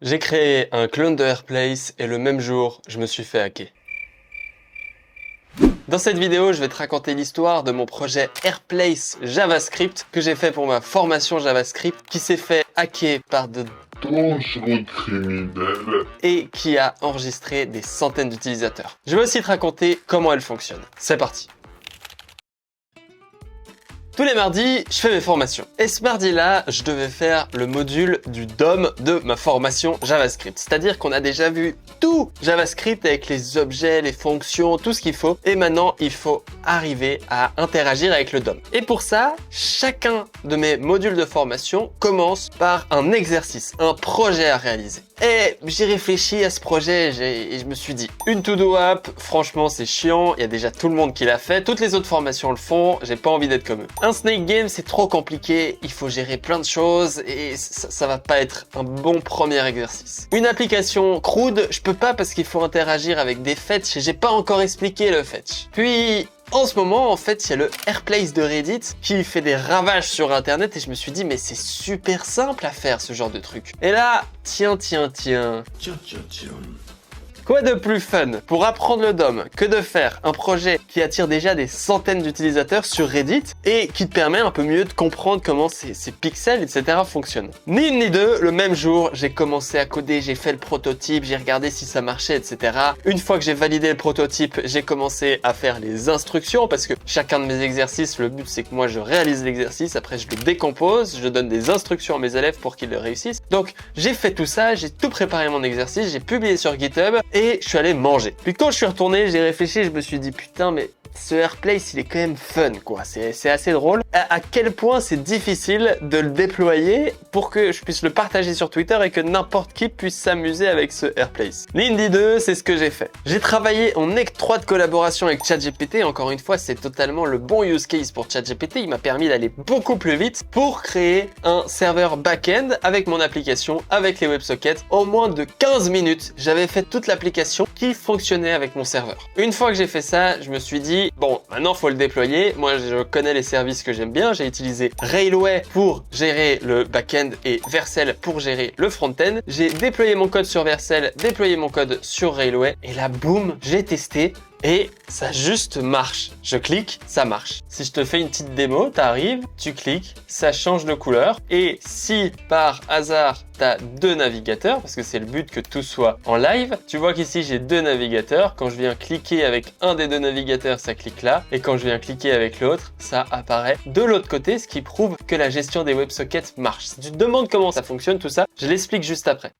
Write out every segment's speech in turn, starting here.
J'ai créé un clone de Airplace et le même jour, je me suis fait hacker. Dans cette vidéo, je vais te raconter l'histoire de mon projet Airplace JavaScript que j'ai fait pour ma formation JavaScript qui s'est fait hacker par de dangereux criminels et qui a enregistré des centaines d'utilisateurs. Je vais aussi te raconter comment elle fonctionne. C'est parti! Tous les mardis, je fais mes formations. Et ce mardi-là, je devais faire le module du DOM de ma formation JavaScript. C'est-à-dire qu'on a déjà vu tout JavaScript avec les objets, les fonctions, tout ce qu'il faut. Et maintenant, il faut arriver à interagir avec le DOM. Et pour ça, chacun de mes modules de formation commence par un exercice, un projet à réaliser. Et j'ai réfléchi à ce projet et je me suis dit, une to-do app, franchement c'est chiant, il y a déjà tout le monde qui l'a fait, toutes les autres formations le font, j'ai pas envie d'être comme eux. Un snake game c'est trop compliqué, il faut gérer plein de choses et ça va pas être un bon premier exercice. Une application CRUD, je peux pas parce qu'il faut interagir avec des fetch et j'ai pas encore expliqué le fetch. Puis en ce moment, en fait, il y a le Airplace de Reddit qui fait des ravages sur Internet et je me suis dit, mais c'est super simple à faire ce genre de truc. Et là, tiens. Quoi de plus fun pour apprendre le DOM que de faire un projet qui attire déjà des centaines d'utilisateurs sur Reddit et qui te permet un peu mieux de comprendre comment ces pixels, etc. fonctionnent. Ni une ni deux, le même jour, j'ai commencé à coder, j'ai fait le prototype, j'ai regardé si ça marchait, etc. Une fois que j'ai validé le prototype, j'ai commencé à faire les instructions parce que chacun de mes exercices, le but c'est que moi je réalise l'exercice, après je le décompose, je donne des instructions à mes élèves pour qu'ils le réussissent. Donc j'ai fait tout ça, j'ai tout préparé mon exercice, j'ai publié sur GitHub et je suis allé manger. Puis quand je suis retourné, j'ai réfléchi, je me suis dit putain mais ce Airplace il est quand même fun quoi, c'est assez drôle. À quel point c'est difficile de le déployer pour que je puisse le partager sur Twitter et que n'importe qui puisse s'amuser avec ce Airplace. L'Indie 2, c'est ce que j'ai fait. J'ai travaillé en étroite collaboration avec ChatGPT, encore une fois c'est totalement le bon use case pour ChatGPT, il m'a permis d'aller beaucoup plus vite pour créer un serveur back-end avec mon application, avec les WebSockets. En moins de 15 minutes, j'avais fait toute l'application qui fonctionnait avec mon serveur. Une fois que j'ai fait ça, je me suis dit bon, maintenant faut le déployer. Moi, je connais les services que j'aime bien. J'ai utilisé Railway pour gérer le back-end et Vercel pour gérer le front-end. J'ai déployé mon code sur Vercel, déployé mon code sur Railway et là, boum, j'ai testé. Et ça juste marche. Je clique, ça marche. Si je te fais une petite démo, t'arrives, tu cliques, ça change de couleur. Et si par hasard, t'as deux navigateurs, parce que c'est le but que tout soit en live, tu vois qu'ici j'ai deux navigateurs. Quand je viens cliquer avec un des deux navigateurs, ça clique là. Et quand je viens cliquer avec l'autre, ça apparaît de l'autre côté, ce qui prouve que la gestion des WebSockets marche. Si tu te demandes comment ça fonctionne, tout ça, je l'explique juste après.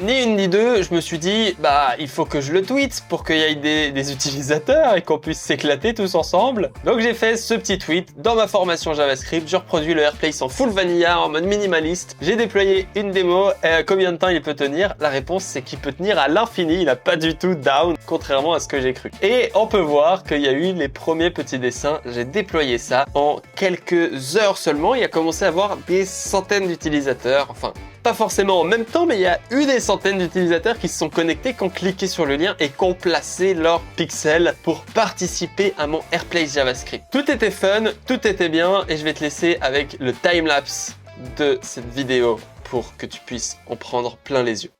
Ni une ni deux, je me suis dit, bah, il faut que je le tweete pour qu'il y ait des utilisateurs et qu'on puisse s'éclater tous ensemble. Donc j'ai fait ce petit tweet dans ma formation JavaScript, je reproduis le Airplace en full vanilla, en mode minimaliste. J'ai déployé une démo, combien de temps il peut tenir? La réponse c'est qu'il peut tenir à l'infini, il n'a pas du tout down, contrairement à ce que j'ai cru. Et on peut voir qu'il y a eu les premiers petits dessins, j'ai déployé ça en quelques heures seulement, il a commencé à avoir des centaines d'utilisateurs, enfin, pas forcément en même temps, mais il y a eu des centaines d'utilisateurs qui se sont connectés, qui ont cliqué sur le lien et qui ont placé leur pixel pour participer à mon Airplace JavaScript. Tout était fun, tout était bien et je vais te laisser avec le timelapse de cette vidéo pour que tu puisses en prendre plein les yeux.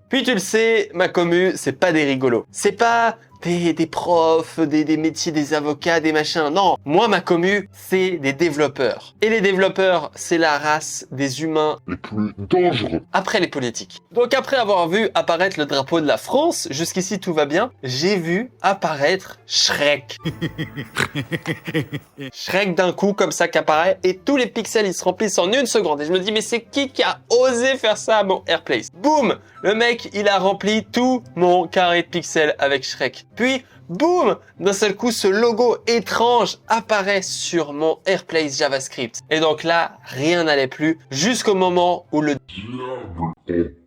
Puis tu le sais, ma commu, c'est pas des rigolos. C'est pas des profs, des métiers, des avocats, des machins. Non, moi, ma commu, c'est des développeurs. Et les développeurs, c'est la race des humains les plus dangereux. après les politiques. Donc après avoir vu apparaître le drapeau de la France, jusqu'ici tout va bien, j'ai vu apparaître Shrek. Shrek d'un coup comme ça qu'apparaît et tous les pixels ils se remplissent en une seconde. Et je me dis mais c'est qui a osé faire ça à mon AirPlace? Boum! Le mec il a rempli tout mon carré de pixels avec Shrek. Puis boum! D'un seul coup, ce logo étrange apparaît sur mon AirPlace JavaScript. Et donc là, rien n'allait plus jusqu'au moment où le Diable en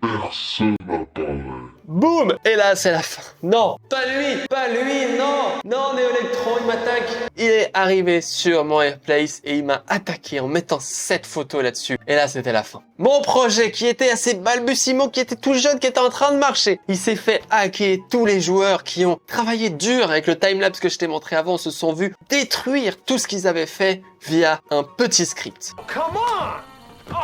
personne apparaît. boum! Et là, c'est la fin. Non, pas lui, non! Non, Néolectron, il m'attaque. Il est arrivé sur mon AirPlace et il m'a attaqué en mettant cette photo là-dessus. Et là, c'était la fin. Mon projet qui était assez balbutiement, qui était tout jeune, qui était en train de marcher, il s'est fait hacker. Tous les joueurs qui ont travaillé dur avec le timelapse que je t'ai montré avant se sont vus détruire tout ce qu'ils avaient fait via un petit script. Come on! Oh.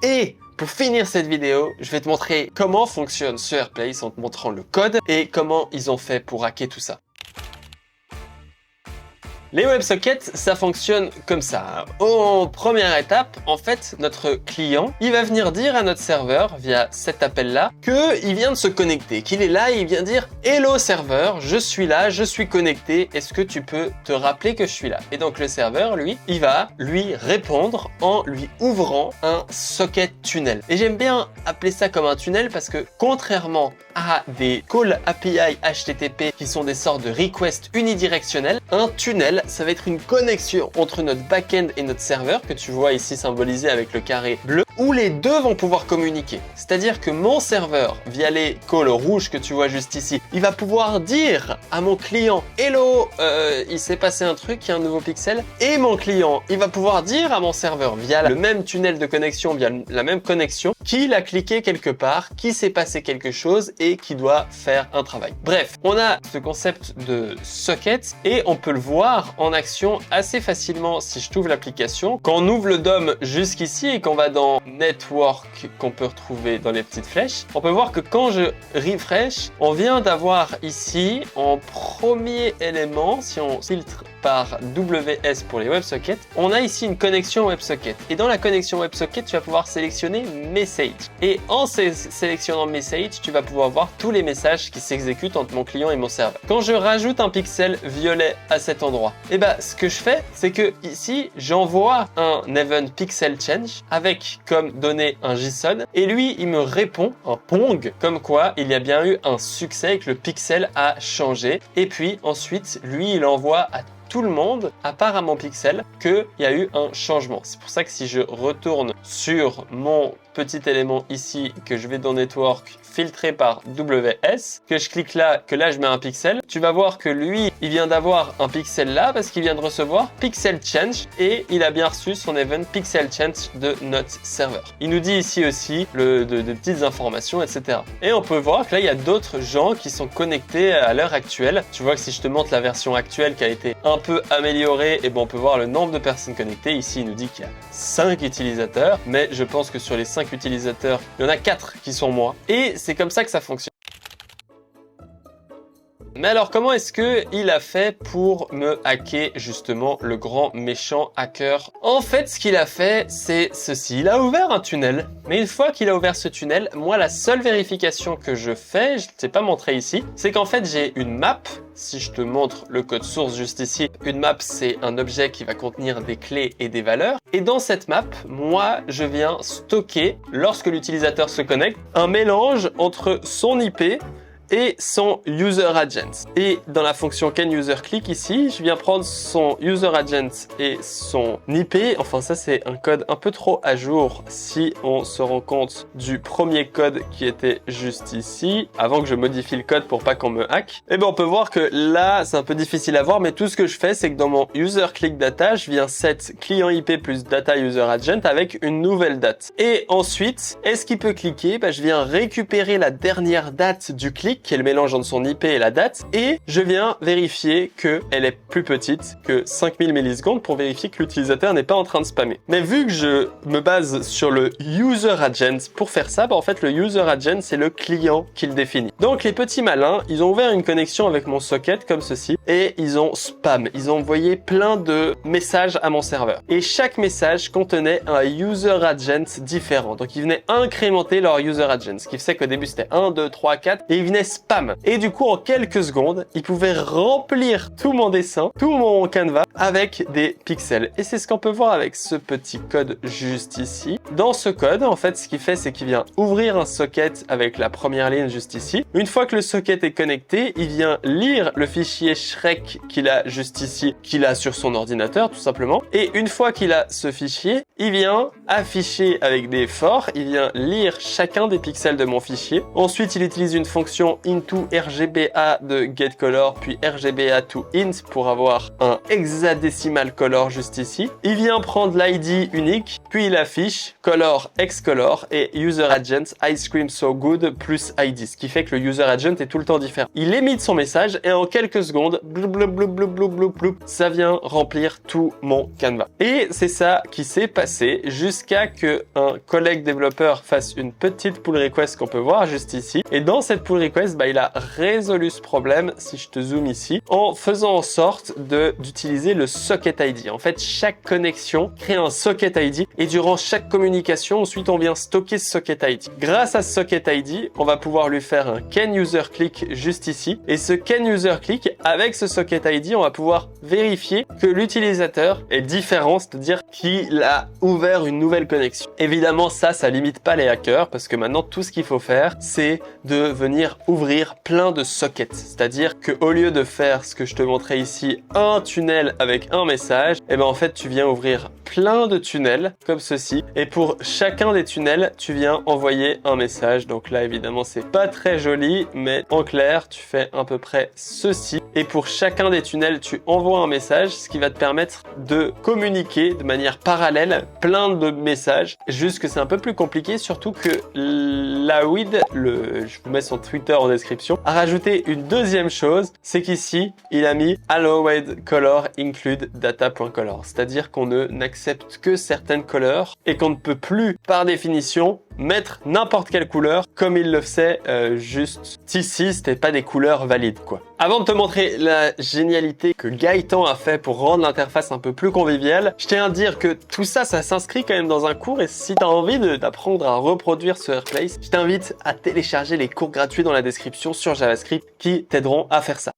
Et pour finir cette vidéo, je vais te montrer comment fonctionne ce AirPlace en te montrant le code et comment ils ont fait pour hacker tout ça. Les WebSockets, ça fonctionne comme ça. En première étape, en fait, notre client, il va venir dire à notre serveur, via cet appel-là, qu'il vient de se connecter, qu'il est là et il vient dire « Hello serveur, je suis là, je suis connecté, est-ce que tu peux te rappeler que je suis là ?» Et donc le serveur, lui, il va lui répondre en lui ouvrant un socket tunnel. Et j'aime bien appeler ça comme un tunnel parce que contrairement à des calls API HTTP qui sont des sortes de requests unidirectionnels, un tunnel, ça va être une connexion entre notre backend et notre serveur que tu vois ici symbolisé avec le carré bleu, où les deux vont pouvoir communiquer. C'est-à-dire que mon serveur, via les calls rouges que tu vois juste ici, il va pouvoir dire à mon client « Hello, il s'est passé un truc, il y a un nouveau pixel » et mon client, il va pouvoir dire à mon serveur via le même tunnel de connexion, via la même connexion, qu'il a cliqué quelque part, qu'il s'est passé quelque chose et qui doit faire un travail. Bref, on a ce concept de socket et on peut le voir en action assez facilement si je t'ouvre l'application. Quand on ouvre le DOM jusqu'ici et qu'on va dans Network qu'on peut retrouver dans les petites flèches, on peut voir que quand je refresh, on vient d'avoir ici en premier élément, si on filtre par WS pour les WebSockets, on a ici une connexion WebSocket. Et dans la connexion WebSocket, tu vas pouvoir sélectionner Message. Et en sélectionnant Message, tu vas pouvoir voir tous les messages qui s'exécutent entre mon client et mon serveur. Quand je rajoute un pixel violet à cet endroit, et ben ce que je fais, c'est que ici, j'envoie un event pixel change avec comme donnée un JSON et lui, il me répond un pong comme quoi il y a bien eu un succès et que le pixel a changé. Et puis ensuite, lui, il envoie à tout le monde, à part à mon pixel, qu'il y a eu un changement. C'est pour ça que si je retourne sur mon petit élément ici, que je vais dans Network, filtré par WS, que je clique là, que là je mets un pixel, tu vas voir que lui, il vient d'avoir un pixel là parce qu'il vient de recevoir pixel change et il a bien reçu son event pixel change de notre serveur. Il nous dit ici aussi de petites informations, etc. Et on peut voir que là, il y a d'autres gens qui sont connectés à l'heure actuelle. Tu vois que si je te montre la version actuelle qui a été un peu améliorée, et ben on peut voir le nombre de personnes connectées. Ici, il nous dit qu'il y a 5 utilisateurs, mais je pense que sur les 5 utilisateurs, il y en a 4 qui sont moi. Et c'est comme ça que ça fonctionne. Mais alors, comment est-ce qu'il a fait pour me hacker, justement, le grand méchant hacker? En fait, ce qu'il a fait, c'est ceci. Il a ouvert un tunnel. Mais une fois qu'il a ouvert ce tunnel, moi, la seule vérification que je fais, je ne t'ai pas montré ici, c'est qu'en fait, j'ai une map. Si je te montre le code source juste ici, une map, c'est un objet qui va contenir des clés et des valeurs. Et dans cette map, moi, je viens stocker, lorsque l'utilisateur se connecte, un mélange entre son IP et son user agent. Et dans la fonction canUserClick ici, je viens prendre son user agent et son IP. Enfin, ça, c'est un code un peu trop à jour si on se rend compte du premier code qui était juste ici, avant que je modifie le code pour pas qu'on me hack. Et ben, on peut voir que là, c'est un peu difficile à voir, mais tout ce que je fais, c'est que dans mon userClick data, je viens set client IP plus data user agent avec une nouvelle date. Et ensuite, est-ce qu'il peut cliquer? Ben, je viens récupérer la dernière date du clic unique qui est le mélange entre son IP et la date et je viens vérifier qu'elle est plus petite que 5000 millisecondes pour vérifier que l'utilisateur n'est pas en train de spammer. Mais vu que je me base sur le user agent pour faire ça, en fait le user agent c'est le client qui le définit. Donc les petits malins, ils ont ouvert une connexion avec mon socket comme ceci et ils ont spam. Ils ont envoyé plein de messages à mon serveur. Et chaque message contenait un user agent différent. Donc ils venaient incrémenter leur user agent. Ce qui fait qu'au début c'était 1, 2, 3, 4 et ils venaient spam. Et du coup en quelques secondes, ils pouvaient remplir tout mon dessin, tout mon canevas avec des pixels. Et c'est ce qu'on peut voir avec ce petit code juste ici. Dans ce code, en fait, ce qu'il fait, c'est qu'il vient ouvrir un socket avec la première ligne juste ici. Une fois que le socket est connecté, il vient lire le fichier Shrek qu'il a juste ici, qu'il a sur son ordinateur, tout simplement. Et une fois qu'il a ce fichier, il vient afficher avec des for, il vient lire chacun des pixels de mon fichier. Ensuite, il utilise une fonction into RGBA de getColor, puis RGBA to int pour avoir un hexadécimal color juste ici. Il vient prendre l'ID unique, puis il affiche color xcolor et user agent ice cream so good plus ID, ce qui fait que le user agent est tout le temps différent. Il émite son message et en quelques secondes, ça vient remplir tout mon canevas. Et c'est ça qui s'est passé jusqu'à que un collègue développeur fasse une petite pull request qu'on peut voir juste ici. Et dans cette pull request, il a résolu ce problème, si je te zoome ici, en faisant en sorte d'utiliser le socket ID. En fait, chaque connexion crée un socket ID et durant chaque communication, ensuite, on vient stocker ce socket ID. Grâce à ce socket ID, on va pouvoir lui faire un can user click juste ici. Et ce can user click, avec ce socket ID, on va pouvoir vérifier que l'utilisateur est différent, c'est-à-dire qu'il a ouvert une nouvelle connexion. Évidemment, ça limite pas les hackers parce que maintenant, tout ce qu'il faut faire, c'est de venir ouvrir plein de sockets. C'est-à-dire qu'au lieu de faire ce que je te montrais ici, un tunnel avec un message, en fait, tu viens ouvrir plein de tunnels comme ceci. Et pour chacun des tunnels, tu viens envoyer un message. Donc là, évidemment, c'est pas très joli, mais en clair, tu fais à peu près ceci. Et pour chacun des tunnels, tu envoies un message, ce qui va te permettre de communiquer de manière parallèle plein de messages. Juste que c'est un peu plus compliqué, surtout que Lawid, je vous mets son Twitter en description, a rajouté une deuxième chose, c'est qu'ici, il a mis allowed color include data.color. C'est-à-dire qu'on n'accepte que certaines couleurs et qu'on ne peut plus, par définition, mettre n'importe quelle couleur comme il le faisait juste ici, c'était pas des couleurs valides quoi. Avant de te montrer la génialité que Gaëtan a fait pour rendre l'interface un peu plus conviviale, je tiens à dire que tout ça s'inscrit quand même dans un cours et si tu as envie d'apprendre à reproduire ce Airplace, je t'invite à télécharger les cours gratuits dans la description sur JavaScript qui t'aideront à faire ça.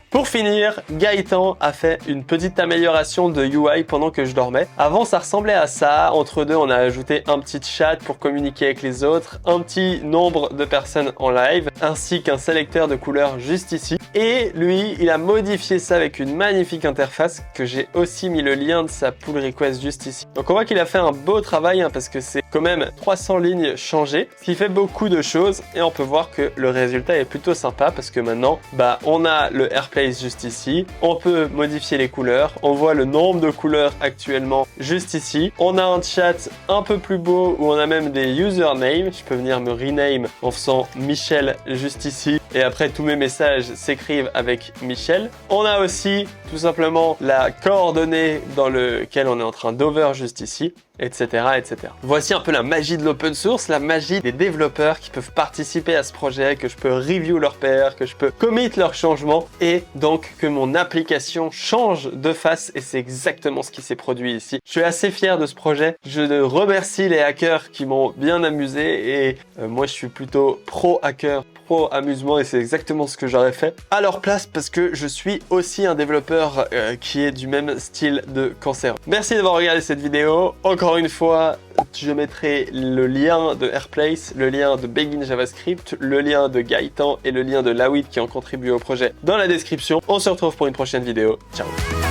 Pour finir, Gaëtan a fait une petite amélioration de UI pendant que je dormais. Avant, ça ressemblait à ça. Entre deux, on a ajouté un petit chat pour communiquer avec les autres, un petit nombre de personnes en live, ainsi qu'un sélecteur de couleurs juste ici. Et lui, il a modifié ça avec une magnifique interface que j'ai aussi mis le lien de sa pull request juste ici. Donc on voit qu'il a fait un beau travail parce que c'est quand même 300 lignes changées, ce qui fait beaucoup de choses et on peut voir que le résultat est plutôt sympa parce que maintenant, on a le Airplace juste ici, on peut modifier les couleurs, on voit le nombre de couleurs actuellement juste ici, on a un chat un peu plus beau où on a même des usernames, je peux venir me rename en faisant Michel juste ici et après tous mes messages s'écrivent avec Michel. On a aussi tout simplement la coordonnée dans lequel on est en train d'over juste ici, etc., etc. Voici un peu la magie de l'open source, la magie des développeurs qui peuvent participer à ce projet, que je peux review leur PR, que je peux commit leurs changements et donc que mon application change de face et c'est exactement ce qui s'est produit ici. Je suis assez fier de ce projet. Je remercie les hackers qui m'ont bien amusé et moi je suis plutôt pro hacker, pro amusement et c'est exactement ce que j'aurais fait à leur place parce que je suis aussi un développeur qui est du même style de cancer. Merci d'avoir regardé cette vidéo. Encore une fois, je mettrai le lien de Airplace, le lien de Begin JavaScript, le lien de Gaëtan et le lien de Lawid qui ont contribué au projet dans la description. On se retrouve pour une prochaine vidéo. Ciao!